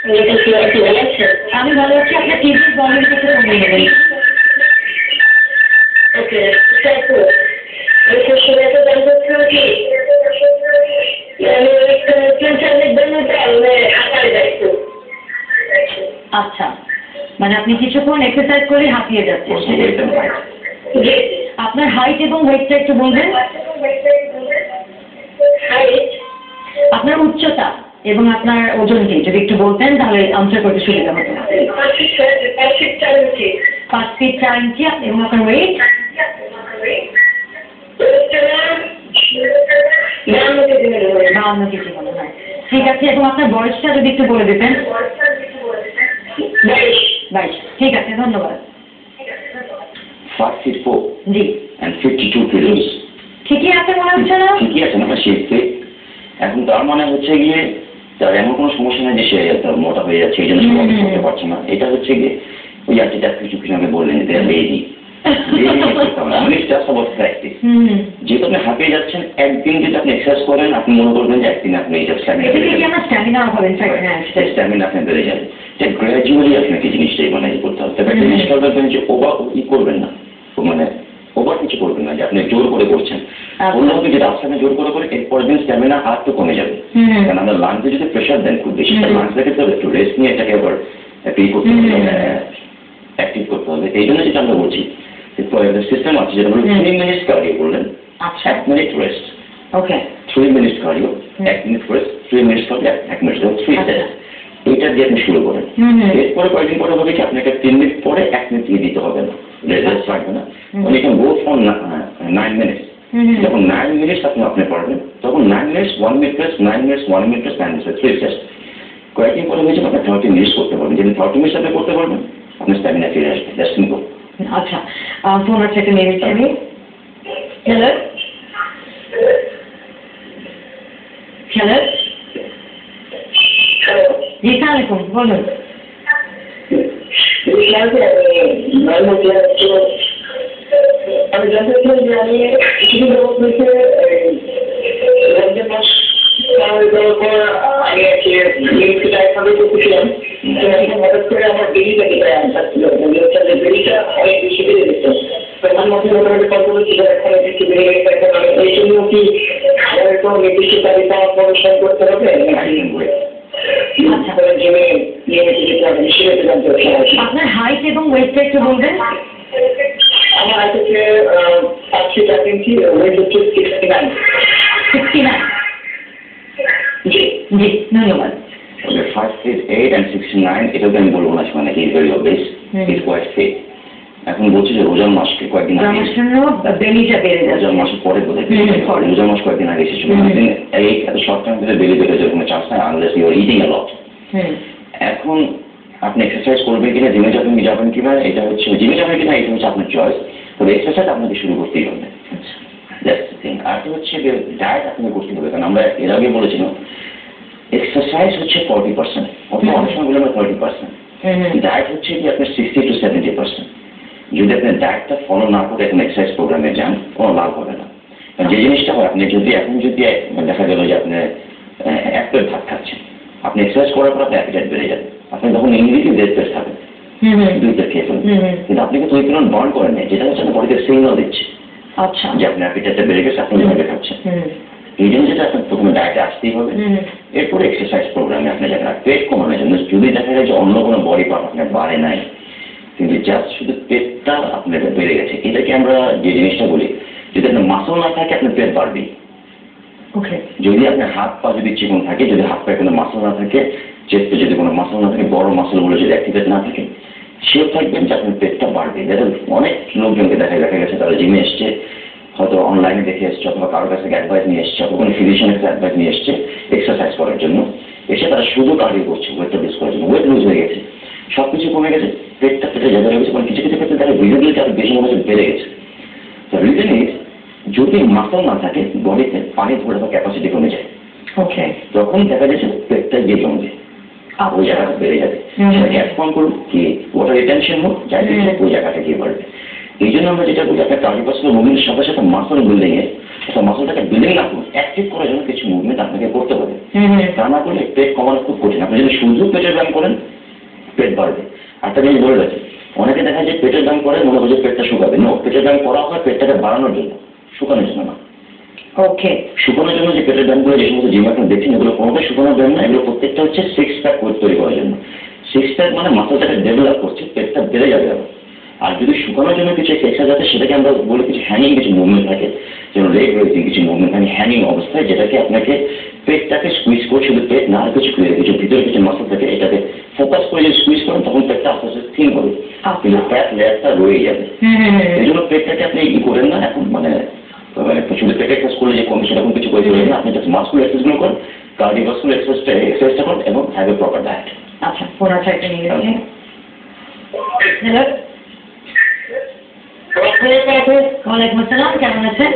আমি ভালো আছি। আপনার টিভির ভলিউমটা একটু কমিয়ে নেবেন। ওকে, আমি শ্বশুর এত দাম করতে কি আমি টিউশনের জন্য হাঁটায় যাইতো। আচ্ছা, মানে আপনি কিছুক্ষণ এক্সারসাইজ করে হাঁপিয়ে যাচ্ছেন। আপনার হাইট এবং ওয়েটটা একটু বলবেন। হাইট, আপনার উচ্চতা এবং আপনার ওজনটি যদি একটু বলতেন তাহলে আনসার করতে সুবিধা হতো। 5 ফিট 4 ইঞ্চি। 5 ফিট 4 ইঞ্চি এবং আপনার ওয়েট 52 কেজি মনে হয়। ঠিক আছে, এবং আপনার বয়সটা যদি একটু বলে দিতেন। 22। ঠিক আছে, ধন্যবাদ। 5 feet 4 জি, and 52 kilos। ঠিকই আছে মনে হচ্ছে না? ঠিকই আছে না, শিখতে এখন তার মানে হচ্ছে গিয়ে তার এমন কোনো সমস্যা নেই যে সে মোটা হয়ে যাচ্ছে এই জন্য সে করতে পারছে না। এটা হচ্ছে গিয়ে ওই যেটা কিছু আগে বললেন যে লেজি যেহেতু আপনি হাঁপিয়ে যাচ্ছেন, একদিন যদি আপনি এক্সারসাইজ করেন আপনি মনে করবেন যে একদিন আপনি এইটা স্ট্যামিনা আপনি বেড়ে যাবে। এটা গ্র্যাজুয়ালি আপনাকে জিনিসটাই মানে করতে হবে। তবে একটা জিনিসটা দেখবেন যে ওভার ই করবেন না, মানে ওভার কিছু করবেন না যে আপনি জোর করে করছেন। অন্যভাবে যে রাস্তাটা জোর করে করে এরপর দিন স্ট্যামিনা আর তো কমে যাবে। কারণ আমরা লাঞ্চে যদি প্রেশার দেন খুব বেশি, লাঞ্চটাকে তো একটু রেস্ট নিয়ে এটাকে আবার করতে হবে, অ্যাক্টিভ করতে হবে। এই জন্য যেটা আমরা বলছি সিস্টেম আছে যেটা বলুন 3 মিনিট কার্ডিও করলেন, 1 মিনিট রেস্ট। ওকে, 3 minute cardio, 1 minute rest, 3 minute cardio, 1 minute rest, 3 set. এইটা দিয়ে আপনি শুরু করেন। এরপরে কয়েকদিন পরে হবে কি আপনাকে 3 মিনিট পরে 1 মিনিট দিয়ে দিতে হবে না, রেস্ট রাখবে না। উনি ক্যান গো ফর 9 মিনিটস। যখন 9 মিনিটস আপনি পারবেন তখন 9 minutes 1 minute rest, 9 minutes 1 minute rest, 9 minutes 3 set. কয়েকদিন পরে হয়েছে আপনি 30 মিনিটস করতে পারবেন। যেদিন 30 মিনিটস আপনি করতে পারবেন আপনার স্ট্যামিনা ফিরে আসবে। That's simple. আচ্ছা, ফোন আছে একটা নিয়ে নিচ্ছি আমি। হ্যালো হ্যালো, জি সালামালাইকুম, বলুন। আমি জানতে চাই যে আমি কিছু দেওয়ার পর আমি একভাবে করতেছিলাম, হঠাৎ করে আমার বেরিটা কেটে আসছিল, বেরিটা অনেক বেশি বেড়ে গেছে। প্রধানমন্ত্রী মোটামুটি কন্ট্রোল ছিল, এখন একটু বেড়ে গেছে। এই জন্য কি আমার কোনো নির্দিষ্ট তালিকা অনুসরণ করতে হবে? আপনার হাইট এবং ওয়েটটা একটু বলবেন। আমার হাইট হচ্ছে 5 ফিট 1 ইঞ্চি, ওয়েট হচ্ছে 69। 69। জি জি, ধন্যবাদ। 5 feet 8 and 69, এটাও আমি বলবো না, মানে he is very obese, he is quite fit. এখন বলছি যে রোজার মাসকে কয়েকদিন আগে, রোজার মাসের পরে বোধহয় রোজার মাস কয়েকদিন আগে এসেছিল। এই এত শর্ট টাইম ধরে বেরিয়ে বেরোয় কোনো চান্স নাই আনলেস ইউ আর ইটিং আ লট। এখন আপনি এক্সারসাইজ করবেন কিনা, জিমে যাবেন কিনা, এটা হচ্ছে জিমে যাবেন কিনা এটা হচ্ছে আপনার চয়েস। তবে এক্সারসাইজ আপনাকে শুরু করতেই হবে। That's the thing. আর হচ্ছে ডায়েট আপনাকে করতে হবে, কারণ আমরা এর আগে বলেছিলাম এক্সারসাইজ হচ্ছে 40%, অথবা অনেক সময় বলে আমরা 30%। ডায়েট হচ্ছে কি আপনার 60 to 70%। যদি আপনি ডায়েটটা ফলো না করে এখন এক্সারসাইজ প্রোগ্রামে যান কোনো লাভ হবে না। যে জিনিসটা হয় আপনি যদি এখন যদি দেখা গেল যে আপনি 1 প্লেট ভাত খাচ্ছেন, আপনি এক্সারসাইজ করার পর আপনার অ্যাপিটাইট বেড়ে যাবে, আপনি তখন ইমিডিয়েটলি 1.5 প্লেট খাবেন, 2 প্লেট খেয়ে ফেলবেন। কিন্তু আপনি কিন্তু ওই পরিমাণ বার্ন করেন না, যেটা হচ্ছে আপনার বডিতে সিগন্যাল দিচ্ছে যে আপনার অ্যাপিটাইটটা বেড়ে গেছে, আপনি ওইভাবে খাচ্ছেন। এই জন্য যেটা আপনার প্রথমে ডায়েটে আসতেই হবে, এরপরে এক্সারসাইজ প্রোগ্রামে আপনি যাবেন। আর পেট কমানোর জন্য যদি দেখা যায় যে অন্য কোনো বডি পার্ট আপনার বাড়ে নাই, কিন্তু জাস্ট শুধু পেটটা আপনার বেড়ে গেছে, এটাকে আমরা যে জিনিসটা বলি, যদি আপনার মাসল না থাকে আপনার পেট বাড়বেই। যদি আপনার হাত পা যদি চিকন থাকে, যদি হাত পায়ে কোনো মাসল না থাকে, চেস্টে যদি কোনো মাসল না থাকে, বড় মাসলগুলো যদি অ্যাক্টিভেট না থাকে, সেও থাকবেন যে আপনার পেটটা বাড়বে। অনেক লোকজনকে দেখা গেছে তারা জিমে এসছে, হয়তো অনলাইনে দেখে এসছে, অথবা কারোর কাছ থেকে অ্যাডভাইস নিয়ে এসছে, অথবা কোনো ফিজিশিয়ানের কাছে অ্যাডভাইস নিয়ে এসছে এক্সারসাইজ করার জন্য। এসে তারা শুধু কার্ডিও করছে ওয়েটটা লুজ করার জন্য, ওয়েট লুজ হয়ে গেছে, সব কিছু কমে গেছে, পেটটা পেটে জায়গা হয়ে গেছে, মানে কিছু কিছু ক্ষেত্রে তারা ভিজিবিলিটি আরো বেশি মনে বেড়ে গেছে। তো রিজন ইজ যদি মাসল না থাকে বডিতে পানি ধরে রাখার ক্যাপাসিটি কমে যায়, তখন দেখা যাচ্ছে পেটটা গিয়ে জমবে, ওই জায়গাটা বেড়ে যাবে। গ্যাস ফর্ম করুন কি ওয়াটার রিটেনশন হোক, যাই ওই জায়গাটা গিয়ে বাড়বে। এই জন্য আমরা যেটা বলি আপনার 30% মুভমেন্টের সাথে সাথে মাসল বিল্ডিংয়ে তো মাসলটাকে বিল্ডিং না করুন, অ্যাক্টিভ করার জন্য কিছু মুভমেন্ট আপনাকে করতে হবে। হুম। তা না করলে পেট কমানো খুব কঠিন। আপনি যদি শুধু পেটের ব্যায়াম করেন পেট বাড়বে। একটা জিনিস বলে রাখি, অনেকে দেখা যায় পেটের ব্যায়াম করে মনে হয় যে পেটটা শুকাবে। নো, পেটের ব্যায়াম করা হয় পেটটাকে বাড়ানোর জন্য, শুকানোর জন্য না। ওকে। শুকানোর জন্য যে পেটের ব্যায়ামগুলো যে সমস্ত জিম এখন দেখছেন এগুলো কোনোটাই শুকানোর ব্যায়াম না, এগুলো প্রত্যেকটা হচ্ছে 6 প্যাক তৈরি করার জন্য। 6 প্যাক মানে মাসলটাকে ডেভেলপ করছে, পেটটা বেড়ে যাবে আরো। আর যদি শুকানোর জন্য কিছু এক্সারসাইজ আছে সেটাকে আমরা বলি কিছু হ্যাঙ্গিং কিছু মুভমেন্ট থাকে, যেমন লেগ রেজিং কিছু মুভমেন্ট থাকে হ্যাঙ্গিং অবস্থায়, যেটাকে আপনাকে পেটটাকে স্কুইজ করে, শুধু পেট না আর কিছু কিছু ভিতরে কিছু মাসল থাকে এটাকে ফোকাস করে যদি স্কুইজ করেন তখন পেটটা আস্তে আস্তে থিন হবে, কিন্তু ফ্যাট লেয়ারটা রয়ে যাবে। এই জন্য পেটটাকে আপনি ই করেন না এখন, মানে শুধু পেট এক্সারসাইজ করলে যে কমে সেরকম কিছু করে দেবেন না, আপনি জাস্ট মাসকুলার এক্সারসাইজগুলো করেন, কার্ডিওভাস্কুলার এক্সারসাইজটা করেন এবং হ্যাভ এ প্রপার ডায়েট। আচ্ছা, ফোন আছে একটা নিয়ে গেছে। হ্যালো, ওয়ালাইকুম আসসালাম, কেমন আছেন?